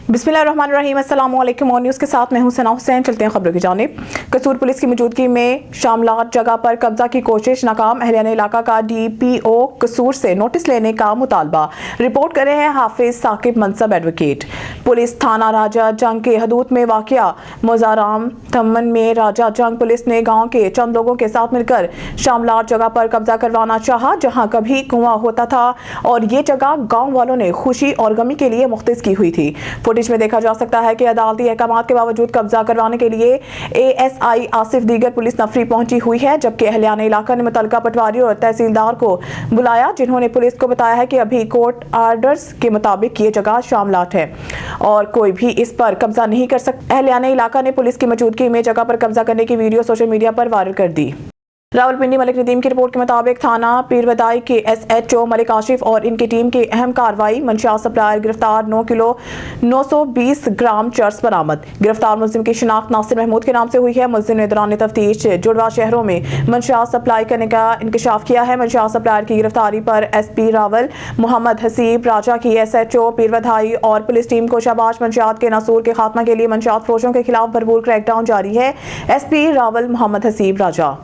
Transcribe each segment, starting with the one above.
बिस्मिल्लाहिर्रहमानिर्रहीम। अस्सलाम वालेकुम। और न्यूज़ के साथ मैं हूं सना हुसैन। चलते हैं खबरों की जानिब। कसूर पुलिस की मौजूदगी में शामलाट जगह पर कब्जा की कोशिश नाकाम। अहलियान इलाका का DPO कसूर से नोटिस लेने का मुतालबा। रिपोर्ट कर रहे हैं हाफिज साकिब मनसब एडवोकेट। पुलिस थाना राजा जंग के हदूद में वाक़िया मोजाराम थमन में राजा जंग पुलिस ने गाँव के चंद लोगों के साथ मिलकर शामलाट जगह पर कब्जा करवाना चाहा, जहाँ कभी कुआं होता था और ये जगह गाँव वालों ने खुशी और गमी के लिए मुख्तस की हुई थी। फुटेज में देखा जा सकता है कि अदालती अहकामात के बावजूद कब्जा करवाने के लिए ASI आसिफ दीगर पुलिस नफरी पहुंची हुई है, जबकि अहलियान इलाका ने मुतलका पटवारी और तहसीलदार को बुलाया, जिन्होंने पुलिस को बताया है कि अभी कोर्ट आर्डर्स के मुताबिक ये जगह शामलाट है और कोई भी इस पर कब्जा नहीं कर सकता। अहलियान इलाका ने पुलिस की मौजूदगी में जगह पर कब्जा करने की वीडियो सोशल मीडिया पर वायरल कर दी। रावलपिंडी मलिक नदीम की रिपोर्ट के मुताबिक थाना पीरवदाई के SHO मलिक आशिफ और इनकी टीम की अहम कार्रवाई। मंशियात सप्लायर गिरफ्तार, 9 किलो 920 ग्राम चर्स बरामद। गिरफ्तार मुलजिम की शिनाख्त नासिर महमूद के नाम से हुई है। मुलजिम ने दौरान तफ्तीश जुड़वा शहरों में मंशियात सप्लाई करने का इंकशाफ किया है। मंशियात सप्लायर की गिरफ्तारी पर SP रावल मोहम्मद हसीब राजा की SHO पीरवदाई और पुलिस टीम को शाबाश। मंशियात के नासूर के खात्मा के लिए मंशियात फरोशों के खिलाफ भरपूर क्रैकडाउन जारी है। SP रावल मोहम्मद हसीब राजा।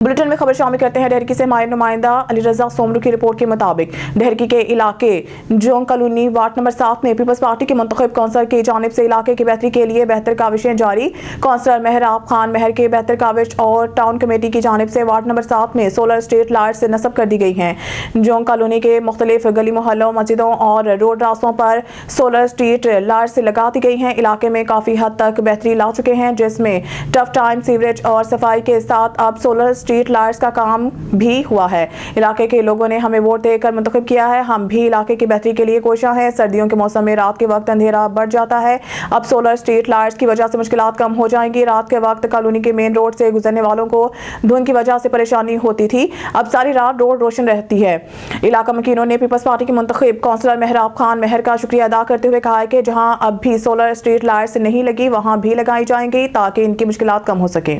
बुलेटिन में खबर शामिल करते हैं ढेरकी से माहिर नुमाइंदा अली रजा सोमरू की रिपोर्ट के मुताबिक ढेरकी के इलाके जोंग कॉलोनी वार्ड नंबर 7 में पीपल्स पार्टी के मुंतखब कौंसलर की जानिब से इलाके की बेहतरी के लिए बेहतर काविशें जारी। कौंसलर मेहराब खान महर के बेहतर काविश और टाउन कमेटी की जानिब से वार्ड नंबर 7 में सोलर स्ट्रीट लाइट से नस्ब कर दी गई हैं। जोंग कॉलोनी के मुख्तलिफ गली मोहल्लों, मस्जिदों और रोड रास्तों पर सोलर स्ट्रीट लाइट से लगा दी गई हैं। इलाके में काफी हद तक बेहतरी ला चुके हैं, जिसमें टफ टाइम, सीवरेज और सफाई के साथ अब सोलर स्ट्रीट लाइट्स का काम भी हुआ है। इलाके के लोगों ने हमें वोट देकर मुंतखब किया है। हम भी इलाके की बेहतरी के लिए कोशिश हैं। सर्दियों के मौसम में रात के वक्त अंधेरा बढ़ जाता है। अब सोलर स्ट्रीट लाइट्स की वजह से मुश्किलात कम हो जाएंगी। रात के वक्त कॉलोनी के मेन रोड से गुजरने वालों को धुंध की वजह से परेशानी होती थी, अब सारी रात रोड रोशन रहती है। इलाका मकीनों ने पीपल्स पार्टी के मुंतखब कौंसलर मेहराब खान महर का शुक्रिया अदा करते हुए कहा है कि जहां अब भी सोलर स्ट्रीट लाइट्स नहीं लगी, वहां भी लगाई जाएंगी ताकि इनकी मुश्किलात कम हो सके।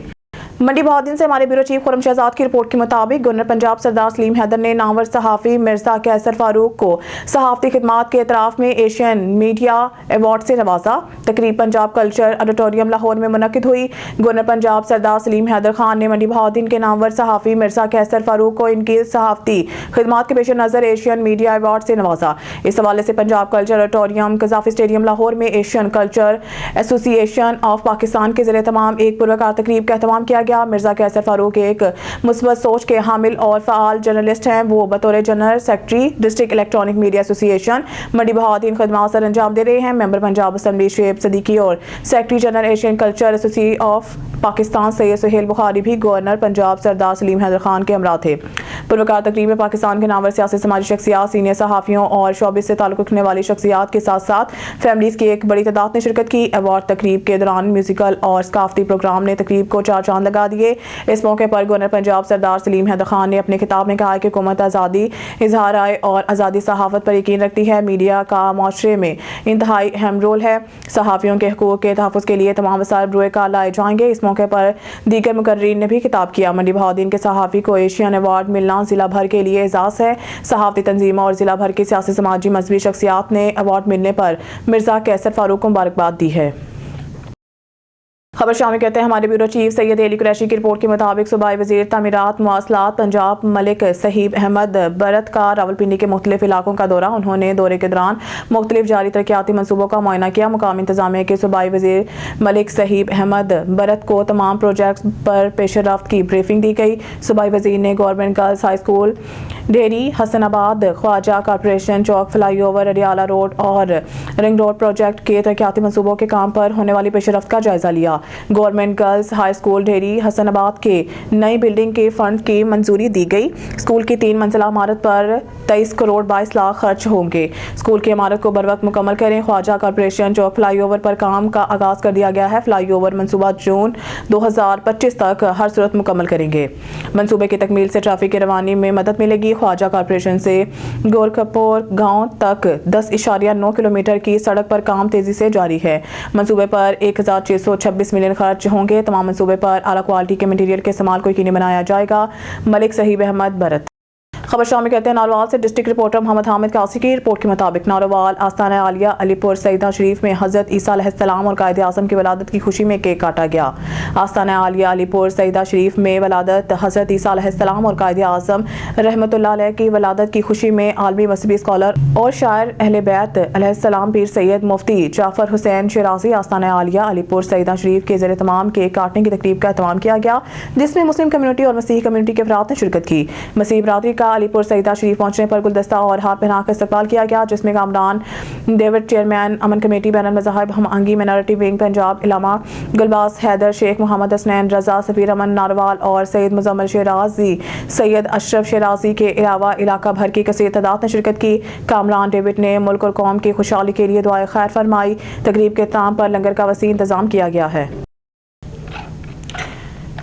मंडी बहादुर से हमारे ब्यूरो चीफ खुरम शहजाद की रिपोर्ट के मुताबिक गवर्नर पंजाब सरदार सलीम हैदर ने नामवर सहाफ़ी मिर्जा कैसर फारूक को सहाफ़ती खिदमात के एतराफ़ में एशियन मीडिया अवार्ड से नवाजा। तकरीब पंजाब कल्चर ऑडिटोरियम लाहौर में मुनक्किद हुई। गवर्नर पंजाब सरदार सलीम हैदर खान ने मंडी बहादुर के नामवर सहाफ़ी मिर्जा कैसर फारूक को इनकी सहाफ़ती खिदमात के पेश नज़र एशियन मीडिया अवार्ड से नवाजा। इस हवाले से Punjab culture auditorium Gaddafi stadium Lahore में Asian culture association of Pakistan के ज़रिए तमाम एक पुरवकार तकरीब का एहतमाम किया गया। मिर्जा कैसर फारूक एक मुस्बत सोच के हामिल और फ़ाल जर्नलिस्ट हैं। वो बतौर general secretary district electronic media association Mandi Bahadur खदमात सर अंजाम दे रहे हैं। मेंबर पंजाब असम्बली शुएब सदीकी और secretary general Asian culture association of Pakistan Syed Suhail Bukhari भी गवर्नर पंजाब सरदार सलीम हैदर खान के हमरा थे। पुरवकार तकरीब में पाकिस्तान के नामवर सियासी समाजी शख्सियात, सीनियर सहाफ़ियों और शोबे से ताल्लुक़ रखने वाली शख्सियात के साथ साथ फैमिलीज की एक बड़ी तादाद ने शिरकत की। अवार्ड तकरीब के दौरान म्यूजिकल और सकाफती प्रोग्राम ने तकरीब को चार चांद लगा दिए। इस मौके पर गवर्नर पंजाब सरदार सलीम हैदर खान ने अपने खिताब में कहा कि हुकूमत आज़ादी, इजहार राय और आज़ादी सहाफ़त पर यकीन रखती है। मीडिया का माशरे में इंतहाई अहम रोल है। सहाफ़ियों के हकूक़ के तहफ़्फ़ुज़ के लिए तमाम वसाइल बरोए कार लाए जाएंगे। इस मौके पर दीगर मुकर्रीन ने भी खिताब किया। मंडी बहादुर के सहाफ़ी को एशियन अवार्ड मिलना ज़िला भर के लिए एजाज़ है। सहाफ़ती तंजीमों और ज़िला भर की सियासी समाजी मजहबी शख्सियात ने अवार्ड मिलने पर मिर्ज़ा कैसर फारूक को मुबारकबाद दी है। खबर शामिल करते हैं हमारे ब्यूरो चीफ सैयद अली कुरैशी की रिपोर्ट के मुताबिक सूबाई वज़ीर तामीरात मवासलात पंजाब मलिक सहीब अहमद बरत का रावलपिंडी के मुख्तलिफ इलाकों का दौरा। उन्होंने दौरे के दौरान मुख्तलिफ जारी तरक्याती मनसूबों का मुआयना किया। मुकामी इंतजामिया के सूबाई वज़ीर मलिक सहीब अहमद बरत को तमाम प्रोजेक्ट्स पर पेशरफ्त की ब्रीफिंग दी गई। सूबाई वज़ीर ने government girls high school dairy, Hasanabad, Khwaja corporation Chowk flyover, Adiala road और रिंग रोड प्रोजेक्ट के तरक्याती मनसूबों के काम पर होने वाली पेशरफ्त का जायजा लिया। Government girls high school dairy Hasanabad के नई बिल्डिंग के फंड की मंजूरी दी गई। स्कूल की 3 मंजिला इमारत पर 23 करोड़ 22 लाख खर्च होंगे। स्कूल की इमारत को बरवक्त मुकम्मल करें। ख्वाजा कॉर्पोरेशन चौक फ्लाईओवर पर काम का आगाज कर दिया गया है। फ्लाईओवर मंसूबा जून 2025 तक हर सूरत मुकम्मल करेंगे। मंसूबे की तकमील से ट्रैफिक की रवानी में मदद मिलेगी। ख्वाजा कॉर्पोरेशन से गोरखपुर गांव तक 10.9 किलोमीटर की सड़क पर काम तेजी से जारी है। मंसूबे पर 1626 मिलियन खर्च होंगे। तमाम मंसूबे पर आला क्वालिटी के मटीरियल के इस्तेमाल को यकीनी बनाया जाएगा। मलिक सहीब अहमद बरत। खबर शामिल करते हैं नारोवाल से। डिस्ट्रिक्ट रिपोर्टर मोहम्मद हामिद कासी की रिपोर्ट के मुताबिक नारोवाल आस्ताना आलिया अलीपुर सईदा शरीफ में हजरत ईसा अलैहिस्सलाम और कायद आज़म की वलादत की खुशी में केक काटा गया। आस्ताना आलिया अलीपुर सईदा शरीफ में वलादत हजरत ईसा अलैहिस्सलाम और कायद आज़म रहमतुल्लाह अलैह की वलादत की खुशी में आलमी मजहबी स्कॉलर और शायर अहले बैत अलैहिस्सलाम पीर सैयद मुफ्ती जाफर हुसैन शिराजी आस्ताना आलिया अलीपुर सईदा शरीफ के ज़ेरे तमाम केक काटने की तकरीब का एहतमाम किया गया, जिसमें मुस्लिम कम्युनिटी और मसीही कम्युनिटी के अफराद ने शिरकत की। मसीही बरादरी का अलीपुर सईदा शरीफ पहुंचने पर गुलदस्ता और हाथ पहनाकर इस्तकबाल किया गया, जिसमें कामरान डेविड चेयरमैन अमन कमेटी बैनुल मज़ाहिब हम आहंगी माइनॉरिटी विंग पंजाब इलामा गुलबाज हैदर शेख मोहम्मद हसनैन रजा सफीर अमन नारवाल और सैयद मुजम्मिल शिराजी सैयद अशरफ शिराजी के अलावा इलाका भर की कसीर तादाद ने शिरकत की। कामरान डेविड ने मुल्क और कौम की खुशहाली के लिए दुआए खैर फरमाई। तकरीब के ताम पर लंगर का वसी इंतजाम किया गया है।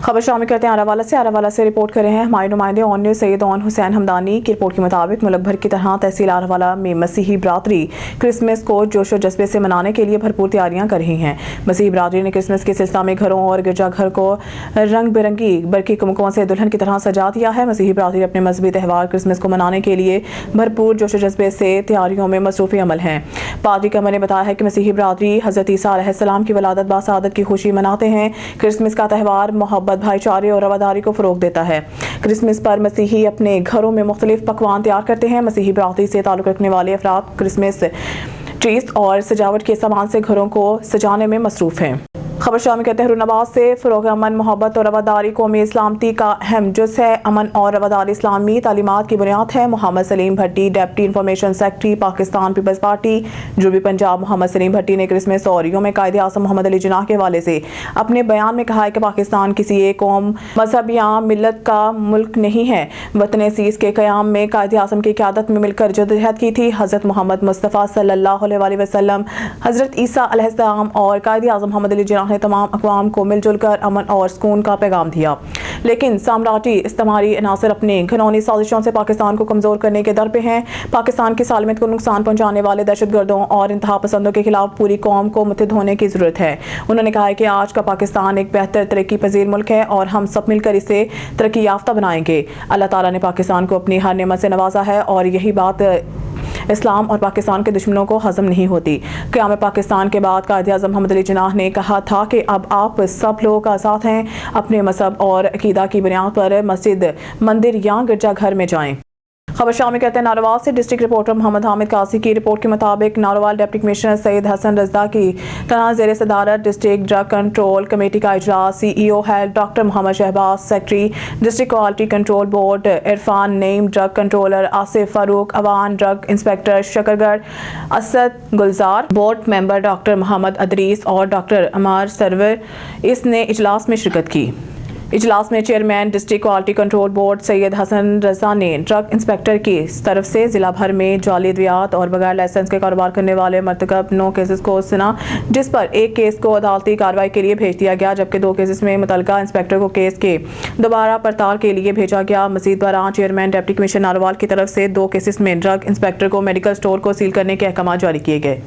खबर शामिल करते हैं आरावाला से रिपोर्ट कर रहे हैं हमारे नुमाइंदे ऑन न्यूज़ सैयद ओन हुसैन हमदानी की रिपोर्ट के मुताबिक मुल्क भर की तरह तहसील आरावाला में मसीही बरादरी क्रिसमस को जोशो जज्बे से मनाने के लिए भरपूर तैयारियां कर रही हैं। मसीही बरादरी ने क्रिसमस के सिलसिला में घरों और गिरजाघर को रंग बिरंगी बरकी कुमकों से दुल्हन की तरह सजा दिया है। मसीही बरादरी अपने मजहबी त्यौहार क्रिसमस को मनाने के लिए भरपूर जोशो जज्बे से तैयारियों में मसरूफ़ी अमल हैं। पादरी कमर ने बताया है कि मसीही बरादरी हज़रत ईसा अलैहिस्सलाम की वलादत बासआदत की खुशी मनाते हैं। क्रिसमस का त्यौहार मोहब्बत भाईचारे और रवादारी को फरोग देता है। क्रिसमस पर मसीही अपने घरों में मुख्तलिफ पकवान तैयार करते हैं। मसीही बरादरी से ताल्लुक़ रखने वाले अफराद क्रिसमस ट्रीज और सजावट के सामान से घरों को सजाने में मसरूफ़ हैं। खबर शामिल कहते हैं हुरनाबाद से। फ़रोग़ अमन मोहब्बत और रवादारी कौमी इस्लामती का अहम जुज़ है। अमन और रवादारी इस्लामी तालीमात की बुनियाद है। Mohammad Saleem Bhatti deputy information secretary Pakistan peoples party जनूबी पंजाब। मोहम्मद सलीम भट्टी ने क्रिसमस और यौम कायद आज़म मोहम्मद अली जिन्नाह के हवाले से अपने बयान में कहा है कि पाकिस्तान किसी एक कौम मजहब या मिलत का मुल्क नहीं है। वतन अज़ीज़ के क़याम में कायद आज़म की क़यादत में मिलकर जदोजहद की थी। हज़रत मोहम्मद मुस्तफ़ा सल्लल्लाहु अलैहि वसल्लम हज़रत ईसा अलैहिस्सलाम और कायद आज़म मोहम्मद अली जिन्नाह ने तमाम अक़वाम को मिलजुल कर अमन और सुकून का पैगाम दिया, लेकिन साम्राज्यी इस्तेमारी अनासर अपने घिनौनी साजिशों से पाकिस्तान को कमज़ोर करने के दर पे हैं। पाकिस्तान की सालमियत को नुकसान पहुंचाने वाले दहशतगर्दों और इंतहा पसंदों के खिलाफ पूरी कौम को मुत्तहिद होने की ज़रूरत है। उन्होंने कहा है कि आज का पाकिस्तान एक बेहतर तरक्की पजीर मुल्क है और हम सब मिलकर इसे तरक्की याफ्ता बनाएंगे। अल्लाह ताला ने पाकिस्तान को अपनी हर नेमत से नवाजा है और यही बात इस्लाम और पाकिस्तान के दुश्मनों को हजम नहीं होती। क़याम पाकिस्तान के बाद कायद आज़म मोहम्मद अली जिन्नाह ने कहा था कि अब आप सब लोग आज़ाद हैं, अपने मजहब और अकीदा की बुनियाद पर मस्जिद, मंदिर या गिरजाघर में जाएं। खबर शामिल करते हैं नारोवाल से। डिस्ट्रिक्ट रिपोर्टर मोहम्मद हामिद कासी की रिपोर्ट के मुताबिक नारोवाल डिप्टी कमिश्नर सैयद हसन रज़ा की तरह ज़ेर सदारत डिस्ट्रिक्ट ड्रग कंट्रोल कमेटी का इजलास CEO health doctor Mohammad Shahbaz, secretary district quality control board Irfan Naeem, drug controller Asif Farooq Awan, drug inspector Shakargarh Asad Gulzar, board member doctor Mohammad Idrees और डॉक्टर अमार सरवर इसने इजलास में शिरकत की। इजलास में chairman district quality control board Syed Hassan Raza ने ड्रग इंस्पेक्टर की तरफ से जिला भर में जाली अद्वियात और बगैर लाइसेंस के कारोबार करने वाले मरतकब 9 केसेस को सुना, जिस पर एक केस को अदालती कार्रवाई के लिए भेज दिया गया, जबकि 2 केसेस में मुतलका इंस्पेक्टर को केस के दोबारा पड़ताल के लिए भेजा गया। मजीद बरां चेयरमैन डिप्टी कमिश्नर नारोवाल की तरफ से 2 केसेस में ड्रग इंस्पेक्टर को मेडिकल स्टोर को सील करने के अहकाम जारी किए गए।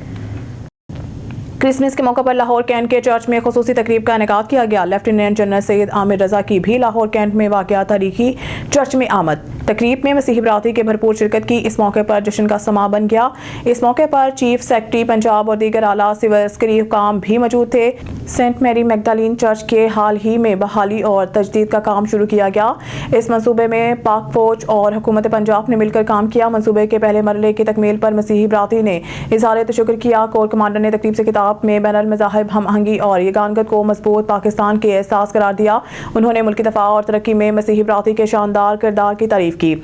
क्रिसमस के मौके पर लाहौर कैंट के चर्च में खुसूसी तकरीब का इनेकाद किया गया। लेफ्टिनेंट जनरल सैयद आमिर रजा की भी लाहौर कैंट में वाक़या तारीखी चर्च में आमद। तकरीब में मसीही बरादरी के भरपूर शिरकत की। इस मौके पर जश्न का समा बन गया। इस मौके पर चीफ सेक्रेटरी पंजाब और दीगर आला सिविल अस्करी हुकाम भी मौजूद थे। सेंट मैरी मैगडालिन चर्च के हाल ही में बहाली और तजदीद का काम शुरू किया गया। इस मंसूबे में पाक फौज और हुकूमत पंजाब ने मिलकर काम किया। मंसूबे के पहले मरहले की तकमील पर मसीही बरादरी ने इज़हार तशक्कुर किया। कोर कमांडर ने तकरीब से खिताब में बैनुल मज़ाहिब हम आहंगी और यगानगत को मजबूत पाकिस्तान के एहसास करार दिया। उन्होंने मुल्की दफा और तरक्की में मसीही बरादरी के शानदार किरदार की तारीफ की।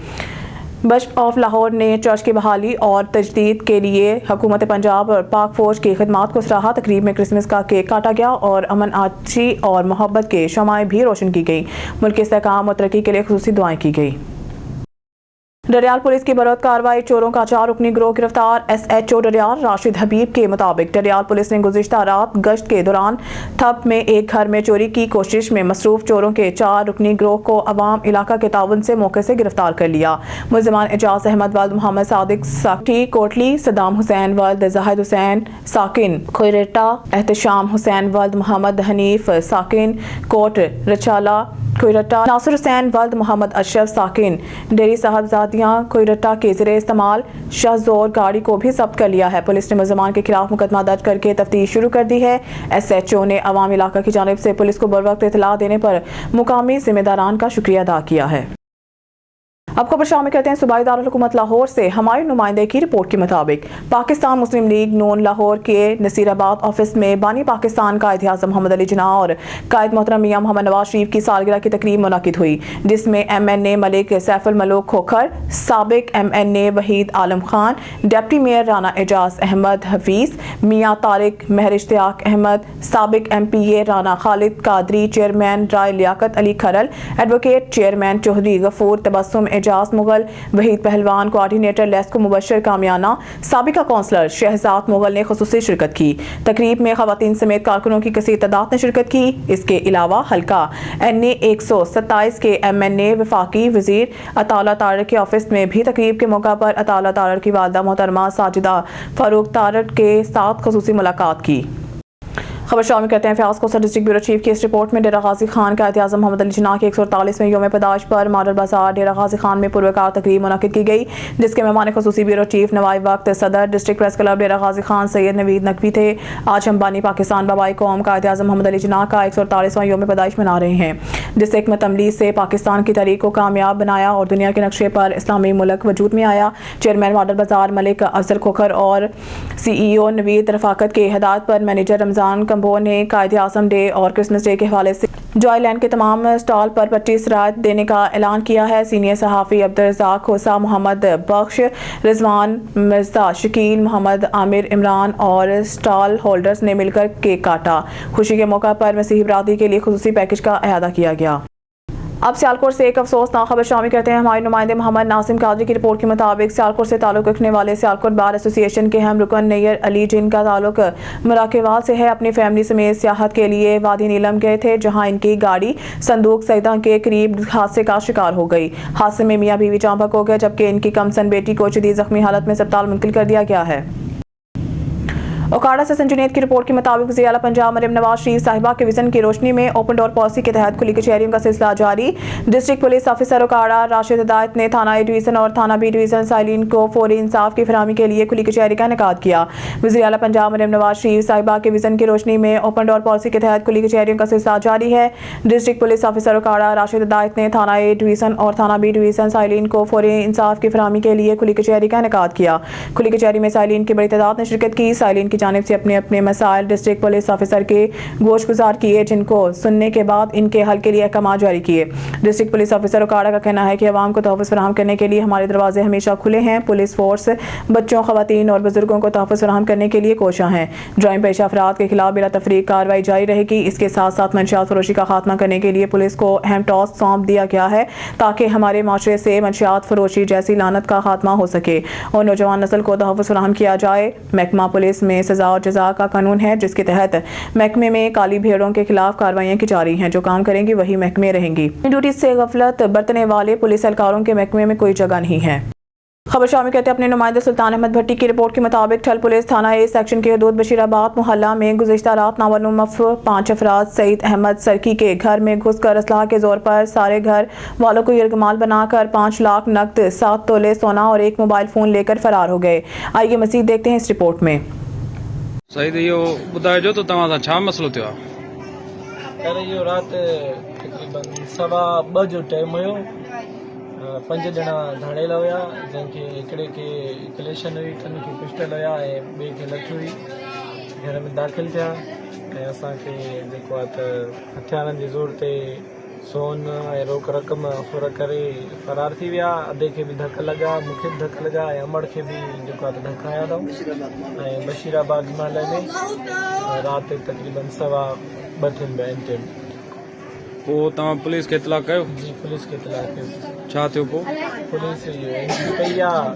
बिशप ऑफ लाहौर ने चर्च की बहाली और तजदीद के लिए हुकूमत पंजाब और पाक फौज की खिदमात को सराहा। तकरीब में क्रिसमस का केक काटा गया और अमन आची और मोहब्बत के शमाएं भी रोशन की गई। मुल्क के इस्तेहकाम और तरक्की के लिए खुसूसी दुआएं की गई। डरियाल पुलिस की बरौत कार्रवाई, चोरों का 4 रुकनी गिरोह गिरफ्तार। SHO डरियाल राशिद हबीब के मुताबिक डरियाल पुलिस ने गुज़िश्ता रात गश्त के दौरान थप में एक घर में चोरी की कोशिश में मसरूफ चोरों के 4 रुकनी गिरोह को अवाम इलाका के ताउन से मौके से गिरफ्तार कर लिया। मुलज़िमान एजाज अहमद वल्द मोहम्मद सादिक साकी कोटली, सदाम हुसैन वल्द जाहिद हुसैन साकिन खोरेटा, एहतशाम हुसैन वल्द मोहम्मद हनीफ साकिन कोट रचाला कोयरट्टा नासिर हुसैन वल्द मोहम्मद अशरफ साकिन डेरी साहबजादियाँ कोयरट्टा के ज़रिए इस्तेमाल शाहजोर गाड़ी को भी जब्त कर लिया है। पुलिस ने मुलज़मान के खिलाफ मुकदमा दर्ज करके तफ्तीश शुरू कर दी है। SHO ने अवामी इलाका की जानिब से पुलिस को बरवक्त इत्तला देने पर मुकामी जिम्मेदारान का शुक्रिया अदा किया है। अब खबर शामिल करते हैं सूबाई दारुल हुकूमत लाहौर से। हमारे नुमाइंदे की रिपोर्ट के मुताबिक पाकिस्तान मुस्लिम लीग नून लाहौर के नसीराबाद ऑफिस में बानी पाकिस्तान कायद आज़म मोहम्मद अली जिन्ना और कायद मोहतरम मियां मोहम्मद नवाज शरीफ की सालगिरह की तकरीब मुनाकिद हुई, जिसमें MNA मलिक सैफुल मलूक खोखर, साबिक MNA वहीद आलम खान, डिप्टी मेयर राना एजाज अहमद हफीज, मियां तारिक महर इश्तियाक अहमद, साबिक MPA राना खालिद कादरी, चेयरमैन राय लियाकत अली खरल, एडवोकेट चेयरमैन चौधरी गफूर तबस्सुम एजाज मुगल, वहीद पहलवान, कोऑर्डिनेटर लेस्को मुबशर कामियाना, साबिका काउंसलर शहजाद मुगल ने खुसूसी शिरकत की। तकरीब में खवातीन समेत कारकुनों की कसीर तादाद ने शिरकत की। इसके अलावा हल्का NA 127 के MNA वफाकी वजीर अताउल्लाह तारड़ के ऑफिस में भी तकरीब के मौका पर अताउल्लाह तारड़ की वालदा मोहतरमा साजिदा फारूक तारड़ के साथ खुसूसी मुलाकात की। खबर शामिल करते हैं Fayaz Kausar district bureau chief की इस रिपोर्ट में। डेरा गाजी खान कायद आज़म मोहम्मद अली जिन्ना के 148वें योम पैदाइश पर मॉडल बाजार डेरा गाजी खान में पुरवकार तकरीब मुनाकिद की गई, जिसके मेहमान खुसूसी ब्यूरो चीफ नवाब वक्त सदर डिस्ट्रिक्ट प्रेस क्लब डेरा गाजी खान सैयद नवीद नकवी थे। आज हम बानी पाकिस्तान बाबाई कौम कायद आज़म मोहम्मद अली जिन्ना का 148वां योम पैदाइश मना रहे हैं, जिससे हिकमत अमली से पाकिस्तान की तहरीक को कामयाब बनाया और दुनिया के नक्शे पर इस्लामी मुल्क वजूद में आया। चेयरमैन मॉडल बाजार मलिक अफजल खोखर और CEO नवीद रफाकत के हिदायत पर मैनेजर रमजान कंबो ने कायद आज़म डे और क्रिसमस डे के हवाले से जॉय लैंड के तमाम स्टॉल पर 25 राहत देने का ऐलान किया है। सीनियर सहाफ़ी अब्दुर्रज़ाक खोसा, मोहम्मद बख्श, रिजवान मिर्जा, शकील मोहम्मद, आमिर इमरान और स्टॉल होल्डर्स ने मिलकर केक काटा। खुशी के मौका पर मसीही बरादरी के लिए खुसूसी पैकेज का अहाता किया गया। अब सियालकोट से एक अफसोसनाक खबर शामिल करते हैं। हमारे नुमाइंदे मोहम्मद नासिम कादरी की रिपोर्ट के मुताबिक सियालकोट से ताल्लुक रखने वाले सियालकोट बार एसोसिएशन के अहम रुकन नैयर अली, जिनका ताल्लुक मराकेवाल से है, अपनी फैमिली समेत सियाहत के लिए वादी नीलम गए थे, जहां इनकी गाड़ी संदूक सईदा के करीब हादसे का शिकार हो गई। हादसे में मियां बीवी जाँ बहक हो गए, जबकि इनकी कमसन बेटी को शदीद जख्मी हालत में अस्पताल मुंतकिल कर दिया गया है। ओकाड़ा से संजुनेद की रिपोर्ट के मुताबिक वज़ीर आला पंजाब मरियम नवाज शरीफ साहिबा के विजन की रोशनी में ओपन डोर पॉलिसी के तहत खुली कचहरियों का सिलसिला जारी। District police officer Okara Rashid हिदायत ने थाना A डिवीज़न और थाना B डिवीज़न साइलिन को फौरी इंसाफ की फरहमी के लिए खुली कचहरी का इनेकाद किया। वज़ीर आला पंजाब मरियम नवाज शरीफ साहिबा के विजन की रोशनी में ओपन डोर पॉलिसी के तहत खुली कचहरियों का सिलसिला जारी है। District police officer Okara Rashid हिदायत ने थाना A डिवीज़न और थाना B डिवीज़न साइलिन को फौरी इंसाफ की फरहमी के लिए खुली कचहरी का इनेकाद किया। खुली कचहरी में साइलिन की बड़ी तादाद ने शिरकत की। साइलिन की जानिब से अपने अपने मसाइल डिस्ट्रिक्ट पुलिस ऑफिसर के गोश गुजार किए, जिनको सुनने के बाद इनके हल के लिए अहकाम जारी किए। डिस्ट्रिक्ट पुलिस ऑफिसर ओकाड़ा का कहना है कि अवाम को तहफ़्फ़ुज़ फराहम करने के लिए हमारे दरवाजे हमेशा खुले हैं। पुलिस फोर्स बच्चों, खवातीन और बुजुर्गों को तहफ़्फ़ुज़ फराहम करने के लिए कोशा है। ड्राइम पेशा अफराद के खिलाफ बिला तफरीक कार्रवाई जारी रहेगी। इसके साथ साथ मंशियात फरोशी का खात्मा करने के लिए पुलिस को अहम टास्क सौंप दिया गया है, ताकि हमारे माशरे से मंशियात फरोशी जैसी लानत का खात्मा हो सके और नौजवान नस्ल को तहफ़्फ़ुज़ फराहम किया जाए। महकमा पुलिस में सजा और जजा का कानून है, जिसके तहत महकमे में काली भेड़ों के खिलाफ कार्रवाइयां की जा रही हैं। जो काम करेंगी वही महकमे रहेंगी। ड्यूटी से गफलत बरतने वाले पुलिस एहलकारों के महकमे में कोई जगह नहीं है। खबर शामिल कहते हैं अपने नुमाइंदे सुल्तान अहमद भट्टी की रिपोर्ट के मुताबिक ठल पुलिस थाना A सेक्शन के हदूद बशीराबाद मोहल्ला में गुज़िश्ता रात नामालूम 5 अफराद सईद अहमद सरकी के घर में घुसकर असलाह के जोर पर सारे घर वालों को यरगमाल बनाकर 5 लाख नकद, 7 तोले सोना और 1 मोबाइल फोन लेकर फरार हो गए। आइए मज़ीद देखते हैं इस रिपोर्ट में। सईद इहो ॿुधाइजो त तव्हां सां छा मसलो थियो आहे? अरे इहो राति तक़रीबन 2:15 जो टाइम हुयो। 5 ॼणा धाड़ेला हुया, जंहिंखे हिकिड़े खे कलेशन हुई, 3 खे पिस्टल हुया ऐं ॿिए खे लठ हुई। घर में दाख़िल थिया ऐं असांखे जेको आहे त हथियारनि जे ज़ोर ते सोन ऐं रोक रक़म फुर करे फरार थी विया। अधे खे बि धक लॻा, मूंखे बि धक लॻा ऐं अमड़ खे बि जेको आहे त धक आया अथऊं। ऐं बशीराबाद महल में राति तक़रीबन 2:15 थियनि पिया आहिनि टाइम। पोइ तव्हां पुलिस खे इतला कयो? जी, पुलिस खे इतला कयो। छा थियो पोइ? पुलिस इहो एंट्री कई आहे,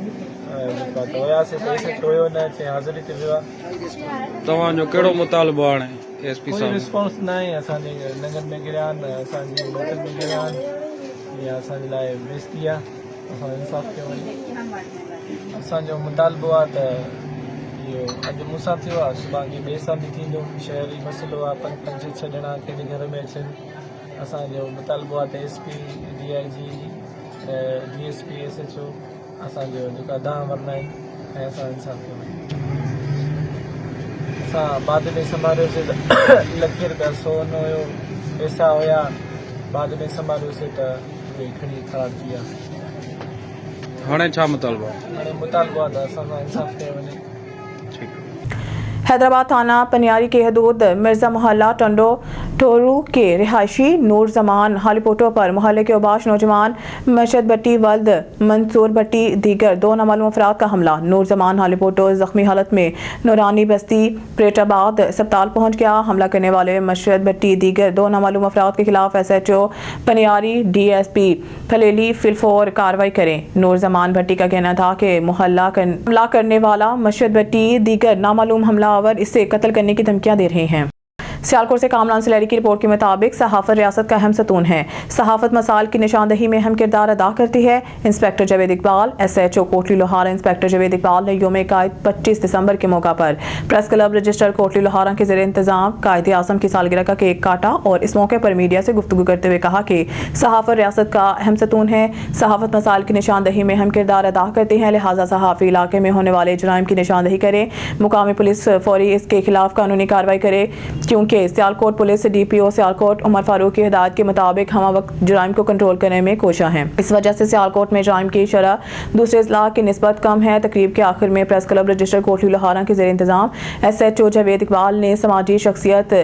जेको आहे त हुयासीं त एस हुयो न, चई हाज़िरी ते वियो आहे। तव्हांजो कहिड़ो मुतालबो आहे हाणे SP कोई साहब? रिस्पॉन्स न आहे। असांजे नगर में गिरिया आहिनि, असांजी लोकल में गिरिया आहिनि। इहा असांजे लाइ बेइज़ती आहे। असां इंसाफ़ कयो वञे। असांजो मुतालबो आहे त इहो अॼु मूंसां थियो आहे, सुभाणे ॿिए सां बि थींदो। शहरी मसइलो आहे, 5-6 ॼणा कंहिंजे घर में अचनि असांजो मुतालबो आहे त SP DIG DSP SHO असांजो जेका दाम वरना आहिनि ऐं असां इंसाफ़ कयूं। असां बाद में संभालियोसीं त लखे रुपया सोन हुयो, पैसा हुया, बाद में संभालियोसीं त उहे खणी ख़राब थी विया। हाणे छा मुतालबो हाणे मुतालबो आहे त असां सां इंसाफ़ कयो वञे। ठीकु। हैदराबाद थाना पनियारी के हदूद मिर्जा मोहल्ला टंडो टोरू के रिहायशी नूर जमान हालीपोटो पर मोहल्ले के उबाश नौजवान मशद भट्टी वल्द मंसूर भट्टी दीगर दो नामालूम अफराद का हमला। नूर जमान हालीपोटो जख्मी हालत में नूरानी बस्ती प्रेटाबाद अस्पताल पहुंच गया। हमला करने वाले मशद भट्टी दीगर दो नामालूम अफराद के खिलाफ SHO पनियारी DSP फलेली फिलफोर कार्रवाई करें। नूर जमान भट्टी का कहना था कि हमला करने वाला मशद भट्टी दीगर नामालूम हमलावर इसे कत्ल करने की धमकियां दे रहे हैं। सियालकोट से कामरान सलैरी की रिपोर्ट के मुताबिक सहाफत रियासत का अहम सतून है। सहाफत मसाल की निशानदही में अहम किरदार अदा करती है। Inspector Javed Iqbal SHO Kotli Lohara inspector Javed Iqbal ने योम कायद 25 दिसंबर के मौका पर press club register Kotli Lohara के ज़ेरे इंतजाम कायद आज़म की सालगिरह का केक काटा और इस मौके पर मीडिया से गुफ्तगू करते हुए कहा कि सहाफत रियासत का अहम सतून है। सहाफत मसाल की निशानदही में अहम किरदार अदा करते हैं, लिहाजा सहाफ़ी इलाके में होने वाले जराइम की निशानदही करें। मुकामी पुलिस फौरी इसके खिलाफ कानूनी कार्रवाई करे, क्योंकि सियालकोट पुलिस DPO सियालकोट उमर फारूक की हिदायत के मुताबिक हम वक्त जराइम को कंट्रोल करने में कोशा हैं। इस वजह से सियालकोट में जराइम की शरह दूसरे इजलाक की निस्बत कम है। तकरीब के आखिर में press club register Kotli Lohara के ज़ेरे इंतजाम SHO जावेद इकबाल ने समाजी शख्सियत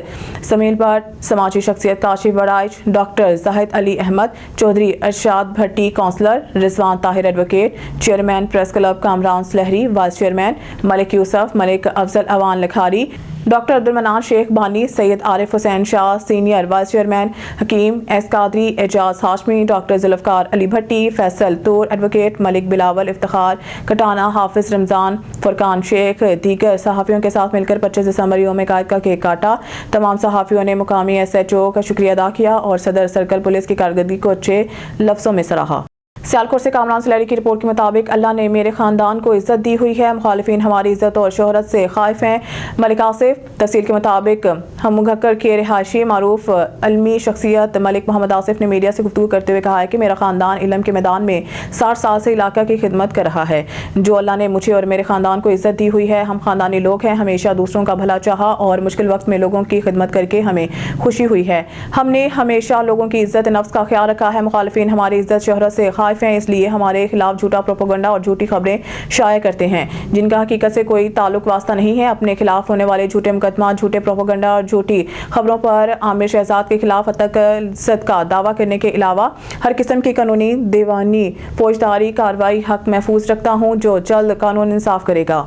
समील भट्ट, समाजी शख्सियत Kashif Baraich, doctor Zahid Ali Ahmad, Chaudhry Arshad Bhatti councillor, Rizwan Tahir advocate, chairman press club Kamran Salhari, vice chairman Malik Yousuf, Malik Afzal Awan Lakhari, doctor Abdul Manan Sheikh बानी, Syed Arif Hussain Shah senior vice chairman, Hakeem S Qadri, Ejaz Hashmi, doctor Zulfiqar Ali Bhatti, Faisal Toor advocate, Malik Bilawal Iftikhar Katana, Hafiz Ramzan, Furqan Sheikh दीगर सहाफ़ियों के साथ मिलकर 25 दिसंबर योम कायद का केक काटा। तमाम सहाफ़ियों ने मुकामी SHO का शुक्रिया अदा किया और सदर सर्कल पुलिस की कारकर्दगी को अच्छे लफ्ज़ों में सराहा। सियालकोट से कामरान सलैरी की रिपोर्ट के मुताबिक अल्लाह ने मेरे ख़ानदान को इज़्ज़त दी हुई है, मुखालिफिन हमारी इज़्ज़त और शोहरत से खाइफ हैं। मलिक आसिफ तहसील के मुताबिक हम मुघक्कर के रिहायशी मारूफ अलमी शख्सियत मलिक मोहम्मद आसिफ ने मीडिया से गुफ्तगू करते हुए कहा है कि मेरा ख़ानदान इल्म के मैदान में 60 साल से इलाका की खिदमत कर रहा है। जो अल्लाह ने मुझे और मेरे ख़ानदान को इज़्ज़त दी हुई है, हम ख़ानदानी लोग हैं, हमेशा दूसरों का भला चाहा और मुश्किल वक्त में लोगों की खिदमत करके हमें खुशी हुई है। हमने हमेशा लोगों की इज़्ज़त नफ्स का ख्याल रखा है। मुखालिफिन हमारी इज़्ज़त शोहरत से खाइफ हैं, इसलिए हमारे खिलाफ झूठा प्रोपेगेंडा और झूठी खबरें शाया करते हैं, जिनका हकीकत से कोई ताल्लुक वास्ता नहीं है। अपने खिलाफ होने वाले झूठे मुकदमा, झूठे प्रोपेगेंडा और झूठी खबरों पर आमिर शहजाद के खिलाफ हत्या का दावा करने के अलावा हर किस्म की कानूनी, दीवानी, फौजदारी कार्रवाई हक महफूज रखता हूँ, जो जल्द कानून इंसाफ करेगा।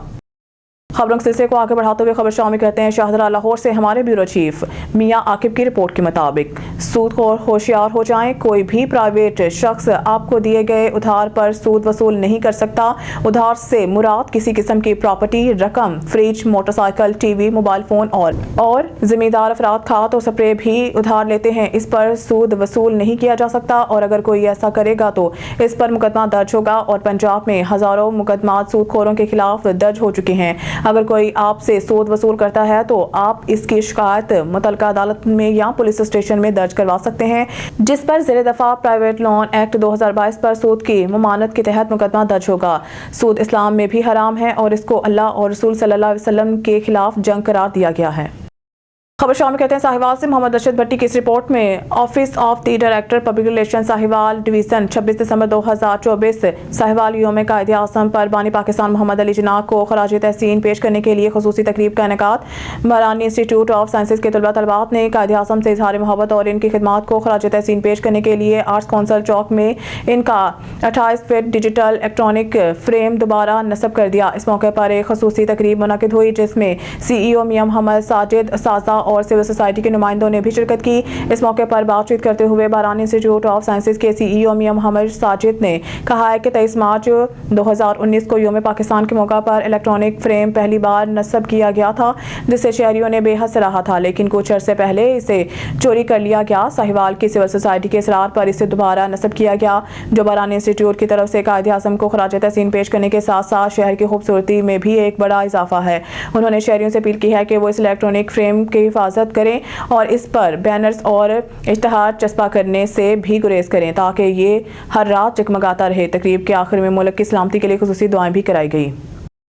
खबरों के सिलसिले को आगे बढ़ाते हुए खबर शामिल करते हैं शाहदरा लाहौर से हमारे ब्यूरो चीफ मियां आकिब की रिपोर्ट के मुताबिक सूदखोर होशियार हो जाएं, कोई भी प्राइवेट शख्स आपको दिए गए उधार पर सूद वसूल नहीं कर सकता। उधार से मुराद किसी किस्म की प्रॉपर्टी, रकम, fridge, motorcycle, TV, mobile phone और जिम्मेदार अफराद खात और स्प्रे भी उधार लेते हैं। इस पर सूद वसूल नहीं किया जा सकता और अगर कोई ऐसा करेगा तो इस पर मुकदमा दर्ज होगा और पंजाब में हजारों मुकदमा सूदखोरों के खिलाफ दर्ज हो चुके हैं। अगर कोई आपसे सूद वसूल करता है तो आप इसकी शिकायत मुतलका अदालत में या पुलिस स्टेशन में दर्ज करवा सकते हैं, जिस पर ज़ेरे दफा प्राइवेट लोन एक्ट 2022 पर सूद की मुमानत के तहत मुकदमा दर्ज होगा। सूद इस्लाम में भी हराम है और इसको अल्लाह और रसूल सल्लल्लाहु अलैहि वसल्लम के खिलाफ जंग करार दिया गया है। खबर शामिल करते हैं साहिवाल से मोहम्मद रशीद भट्टी की इस रिपोर्ट में office of the director public relation Sahiwal division 26 दिसंबर 2024 साहिवाल योम कायद आज़म पर बानी पाकिस्तान मोहम्मद अली जिन्ना को खराज तहसीन पेश करने के लिए खसूसी तकरीब का इनेकाद। मरानी इंस्टीट्यूट ऑफ साइंसेज के तलबा तलबात ने कायद आज़म से इजहार मोहब्बत और इनकी खिदमात को खराज तहसीन पेश करने के लिए आर्ट्स काउंसिल चौक में इनका 28 फीट डिजिटल इलेक्ट्रॉनिक फ्रेम दोबारा नस्ब कर दिया। इस मौके पर एक खसूसी तकरीब मुनक़िद हुई जिसमें CEO मियां मोहम्मद साजिद साजा और सिविल सोसाइटी के नुमाइंदों ने भी शिरकत की। इस मौके पर बातचीत करते हुए बारानी इंस्टीट्यूट ऑफ साइंसेज के CEO मियां मोहम्मद साजिद ने कहा है कि 23 मार्च 2019 को योम पाकिस्तान के मौका पर इलेक्ट्रॉनिक फ्रेम पहली बार नस्ब किया गया था, जिसे शहरियों ने बेहद सराहा था, लेकिन कुछ अरसे पहले इसे चोरी कर लिया गया। साहिवाल की सिविल सोसाइटी के इसरार पर इसे दोबारा नस्ब किया गया, जो बारानी इंस्टीट्यूट की तरफ से कायद आज़म को खराज तहसीन पेश करने के साथ साथ शहर की खूबसूरती में भी एक बड़ा इजाफा है। उन्होंने शहरियों से अपील की है कि वो इस इलेक्ट्रॉनिक फ्रेम की हिफाजत करें और इस पर बैनर्स और इश्तहार चस्पा करने से भी गुरेज करें ताकि ये हर रात जगमगाता रहे। तकरीब के आखिर में मुल्क की सलामती के लिए खुसूसी दुआएं भी कराई गई।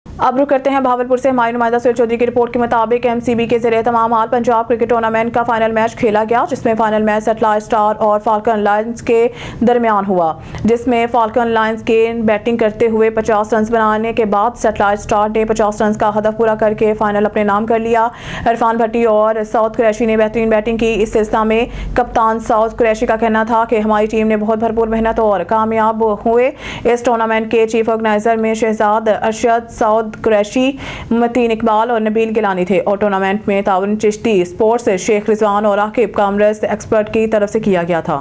अब रुक करते हैं भावलपुर से। हमारे नुमाइंदा सुहेल चौधरी की रिपोर्ट के मुताबिक एमसीबी के जरिए तमाम हाल पंजाब क्रिकेट टूर्नामेंट का फाइनल मैच खेला गया, जिसमें फाइनल मैच सैटेलाइट स्टार और फाल्कन लायंस के दरमियान हुआ, जिसमें फाल्कन लायंस के बैटिंग करते हुए 50 रन बनाने के बाद सैटेलाइट स्टार ने 50 रन का हदफ पूरा करके फाइनल अपने नाम कर लिया। इरफान भट्टी और सऊद कुरैशी ने बेहतरीन बैटिंग की। इस सिलसिले में कप्तान सऊद कुरैशी का कहना था कि हमारी टीम ने बहुत भरपूर मेहनत और कामयाब हुए। इस टूर्नामेंट के चीफ ऑर्गेनाइजर में शहजाद अरशद, सऊद कुरैशी, मतीन इकबाल और नबील गिलानी थे और टूर्नामेंट में ताउन चिश्ती, स्पोर्ट्स शेख रिजवान और आकिब कामरस एक्सपर्ट की तरफ से किया गया था।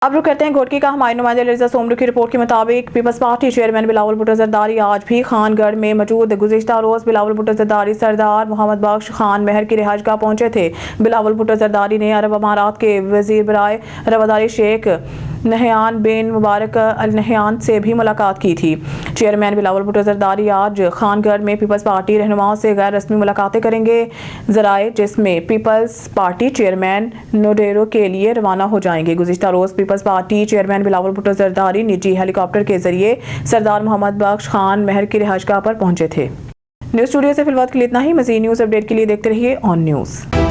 अब रुक करते हैं घोटकी का। हमारे नुमाइंदा लिजा सोमरू की रिपोर्ट के मुताबिक पीपल्स पार्टी चेयरमैन बिलावल भुट्टो जरदारी आज भी खानगढ़ में मौजूद। गुज़िश्ता रोज बिलावल भुट्टो जरदारी सरदार मोहम्मद बख्श खान महर की रिहाइशगाह पहुंचे थे। बिलावल भुट्टो जरदारी ने अरब अमारात के वजीर बराए रवादारी शेख नहयान बिन मुबारक अल नहयान से भी मुलाकात की थी। चेयरमैन बिलावल भुट्टो जरदारी आज खानगढ़ में पीपल्स पार्टी रहनुमाओं से गैर रस्मी मुलाकातें करेंगे। जराए जिसमें पीपल्स पार्टी चेयरमैन नोडेरो के लिए रवाना हो जाएंगे। गुज़िश्ता रोज peoples party chairman Bilawal Bhutto Zardari निजी हेलीकॉप्टर के जरिए सरदार मोहम्मद बख्श खान महर की रिहाइशगाह पर पहुंचे थे। न्यूज़ स्टूडियो से फिलहाल के लिए इतना ही। मज़ीद न्यूज़ अपडेट के लिए देखते रहिए ऑन न्यूज़।